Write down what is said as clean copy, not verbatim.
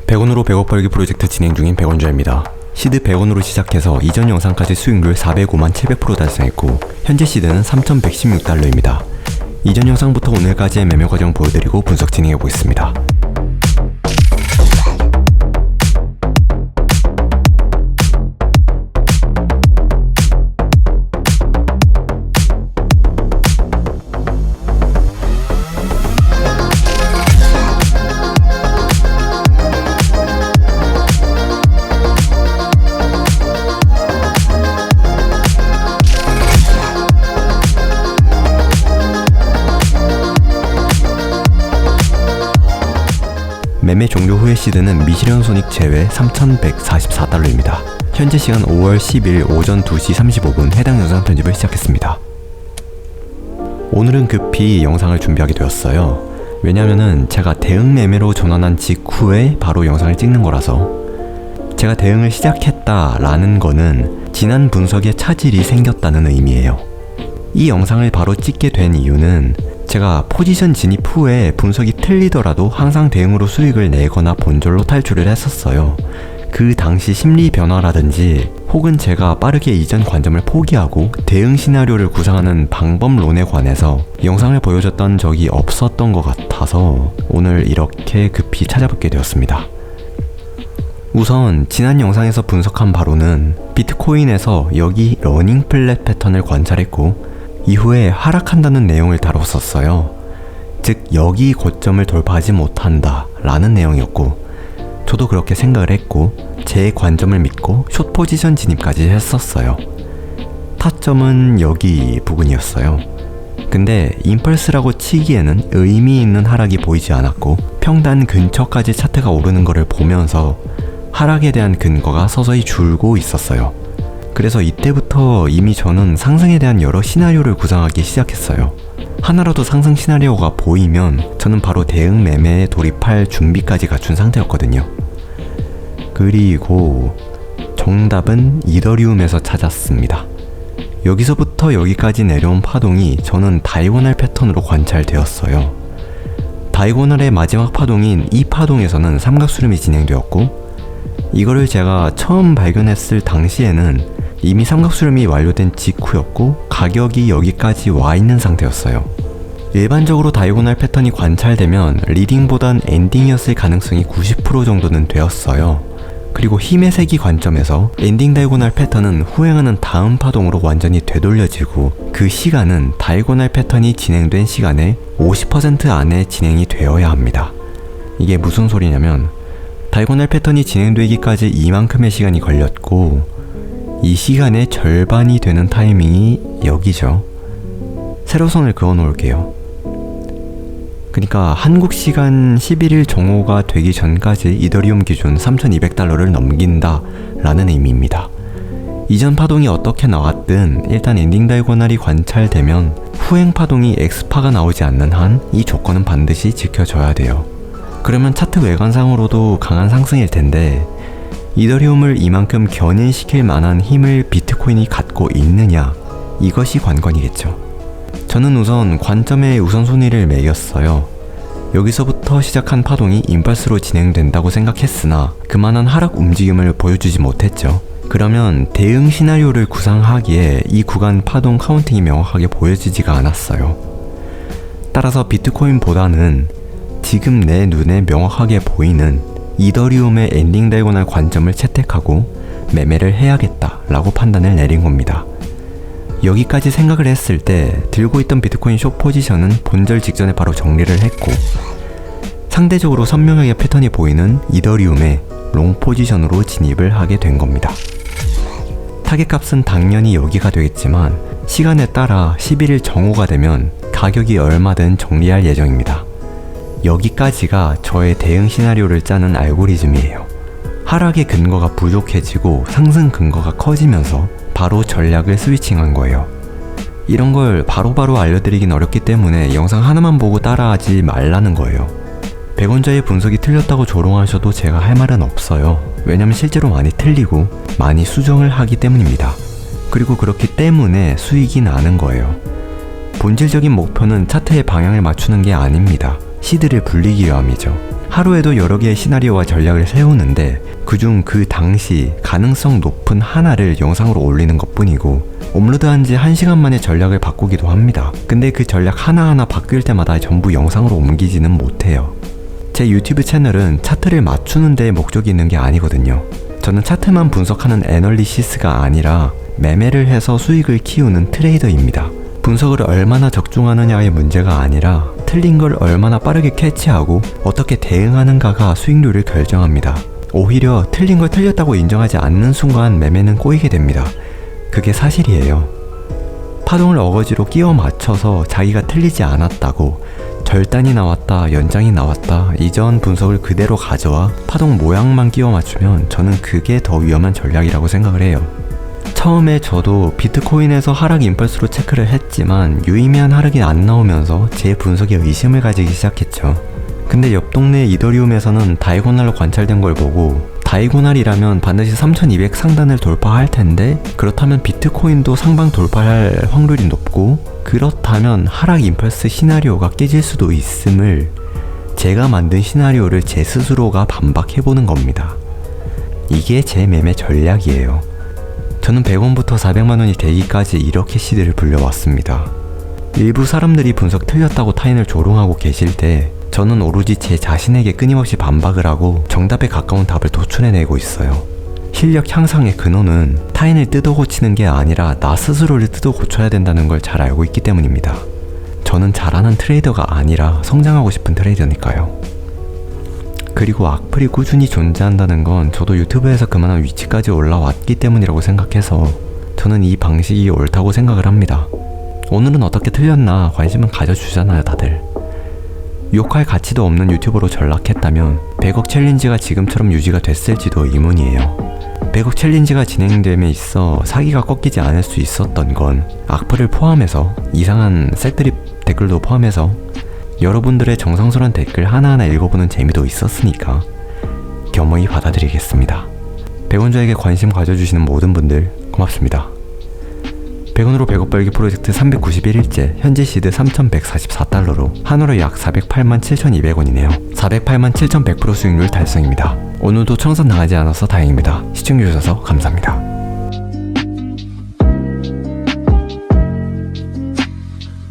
100원으로 100억 벌기 프로젝트 진행 중인 백원주입니다. 시드 100원으로 시작해서 이전 영상까지 수익률 405만 700% 달성했고 현재 시드는 3,116달러입니다. 이전 영상부터 오늘까지의 매매 과정 보여드리고 분석 진행해보겠습니다. 매매 종료 후의 시드는 미실현 손익 제외 3,144달러입니다. 현재 시간 5월 10일 오전 2시 35분 해당 영상 편집을 시작했습니다. 오늘은 급히 영상을 준비하게 되었어요. 왜냐면은 제가 대응 매매로 전환한 직후에 바로 영상을 찍는 거라서 제가 대응을 시작했다 라는 거는 지난 분석에 차질이 생겼다는 의미예요. 이 영상을 바로 찍게 된 이유는 제가 포지션 진입 후에 분석이 틀리더라도 항상 대응으로 수익을 내거나 본절로 탈출을 했었어요. 그 당시 심리 변화라든지 혹은 제가 빠르게 이전 관점을 포기하고 대응 시나리오를 구상하는 방법론에 관해서 영상을 보여줬던 적이 없었던 것 같아서 오늘 이렇게 급히 찾아뵙게 되었습니다. 우선 지난 영상에서 분석한 바로는 비트코인에서 여기 러닝 플랫 패턴을 관찰했고 이후에 하락한다는 내용을 다뤘었어요. 즉 여기 고점을 돌파하지 못한다 라는 내용이었고 저도 그렇게 생각을 했고 제 관점을 믿고 숏 포지션 진입까지 했었어요. 타점은 여기 부근이었어요. 근데 임펄스라고 치기에는 의미 있는 하락이 보이지 않았고 평단 근처까지 차트가 오르는 것을 보면서 하락에 대한 근거가 서서히 줄고 있었어요. 그래서 이때부터 이미 저는 상승에 대한 여러 시나리오를 구상하기 시작했어요. 하나라도 상승 시나리오가 보이면 저는 바로 대응 매매에 돌입할 준비까지 갖춘 상태였거든요. 그리고 정답은 이더리움에서 찾았습니다. 여기서부터 여기까지 내려온 파동이 저는 다이고널 패턴으로 관찰되었어요. 다이고널의 마지막 파동인 이 파동에서는 삼각수렴이 진행되었고 이거를 제가 처음 발견했을 당시에는 이미 삼각수렴이 완료된 직후였고 가격이 여기까지 와 있는 상태였어요. 일반적으로 다이고널 패턴이 관찰되면 리딩보단 엔딩이었을 가능성이 90% 정도는 되었어요. 그리고 힘의 세기 관점에서 엔딩 다이고널 패턴은 후행하는 다음 파동으로 완전히 되돌려지고 그 시간은 다이고널 패턴이 진행된 시간의 50% 안에 진행이 되어야 합니다. 이게 무슨 소리냐면 다이고널 패턴이 진행되기까지 이만큼의 시간이 걸렸고 이 시간의 절반이 되는 타이밍이 여기죠. 세로선을 그어 놓을게요. 그러니까 한국 시간 11일 정오가 되기 전까지 이더리움 기준 3,200달러를 넘긴다 라는 의미입니다. 이전 파동이 어떻게 나왔든 일단 엔딩 다이고널이 관찰되면 후행 파동이 X파가 나오지 않는 한 이 조건은 반드시 지켜져야 돼요. 그러면 차트 외관상으로도 강한 상승일 텐데 이더리움을 이만큼 견인시킬 만한 힘을 비트코인이 갖고 있느냐, 이것이 관건이겠죠. 저는 우선 관점에 우선순위를 매겼어요. 여기서부터 시작한 파동이 임펄스로 진행된다고 생각했으나 그만한 하락 움직임을 보여주지 못했죠. 그러면 대응 시나리오를 구상하기에 이 구간 파동 카운팅이 명확하게 보여지지가 않았어요. 따라서 비트코인보다는 지금 내 눈에 명확하게 보이는 이더리움의 엔딩 다이고널 관점을 채택하고 매매를 해야겠다 라고 판단을 내린 겁니다. 여기까지 생각을 했을 때 들고 있던 비트코인 숏 포지션은 본절 직전에 바로 정리를 했고 상대적으로 선명하게 패턴이 보이는 이더리움의 롱 포지션으로 진입을 하게 된 겁니다. 타겟 값은 당연히 여기가 되겠지만 시간에 따라 11일 정오가 되면 가격이 얼마든 정리할 예정입니다. 여기까지가 저의 대응 시나리오를 짜는 알고리즘이에요. 하락의 근거가 부족해지고 상승 근거가 커지면서 바로 전략을 스위칭한 거예요. 이런 걸 바로바로 알려드리긴 어렵기 때문에 영상 하나만 보고 따라하지 말라는 거예요. 백원자의 분석이 틀렸다고 조롱하셔도 제가 할 말은 없어요. 왜냐면 실제로 많이 틀리고 많이 수정을 하기 때문입니다. 그리고 그렇기 때문에 수익이 나는 거예요. 본질적인 목표는 차트의 방향을 맞추는 게 아닙니다. 시드를 불리기 위함이죠. 하루에도 여러 개의 시나리오와 전략을 세우는데 그중 그 당시 가능성 높은 하나를 영상으로 올리는 것 뿐이고 업로드한 지 1시간 만에 전략을 바꾸기도 합니다. 근데 그 전략 하나하나 바뀔 때마다 전부 영상으로 옮기지는 못해요. 제 유튜브 채널은 차트를 맞추는 데 목적이 있는 게 아니거든요. 저는 차트만 분석하는 애널리시스가 아니라 매매를 해서 수익을 키우는 트레이더입니다. 분석을 얼마나 적중하느냐의 문제가 아니라 틀린 걸 얼마나 빠르게 캐치하고 어떻게 대응하는가가 수익률을 결정합니다. 오히려 틀린 걸 틀렸다고 인정하지 않는 순간 매매는 꼬이게 됩니다. 그게 사실이에요. 파동을 어거지로 끼워 맞춰서 자기가 틀리지 않았다고 절단이 나왔다, 연장이 나왔다, 이전 분석을 그대로 가져와 파동 모양만 끼워 맞추면 저는 그게 더 위험한 전략이라고 생각을 해요. 처음에 저도 비트코인에서 하락 임펄스로 체크를 했지만 유의미한 하락이 안 나오면서 제 분석에 의심을 가지기 시작했죠. 근데 옆 동네 이더리움에서는 다이고날로 관찰된 걸 보고 다이고날이라면 반드시 3200 상단을 돌파할 텐데 그렇다면 비트코인도 상방 돌파할 확률이 높고 그렇다면 하락 임펄스 시나리오가 깨질 수도 있음을 제가 만든 시나리오를 제 스스로가 반박해보는 겁니다. 이게 제 매매 전략이에요. 저는 100원부터 400만원이 되기까지 이렇게 시대를 불려왔습니다. 일부 사람들이 분석 틀렸다고 타인을 조롱하고 계실 때 저는 오로지 제 자신에게 끊임없이 반박을 하고 정답에 가까운 답을 도출해내고 있어요. 실력 향상의 근원은 타인을 뜯어고치는 게 아니라 나 스스로를 뜯어고쳐야 된다는 걸 잘 알고 있기 때문입니다. 저는 잘하는 트레이더가 아니라 성장하고 싶은 트레이더니까요. 그리고 악플이 꾸준히 존재한다는 건 저도 유튜브에서 그만한 위치까지 올라왔기 때문이라고 생각해서 저는 이 방식이 옳다고 생각을 합니다. 오늘은 어떻게 틀렸나 관심은 가져주잖아요, 다들. 욕할 가치도 없는 유튜버로 전락했다면 100억 챌린지가 지금처럼 유지가 됐을지도 의문이에요. 100억 챌린지가 진행됨에 있어 사기가 꺾이지 않을 수 있었던 건 악플을 포함해서 이상한 색드립 댓글도 포함해서 여러분들의 정성스러운 댓글 하나하나 읽어보는 재미도 있었으니까 겸허히 받아들이겠습니다. 100원조에게 관심 가져주시는 모든 분들 고맙습니다. 100원으로 100억 벌기 프로젝트 391일째, 현재 시드 3,144달러로 한화로 약 408만 7,200원이네요. 408만 7,100% 수익률 달성입니다. 오늘도 청산 당하지 않아서 다행입니다. 시청해주셔서 감사합니다.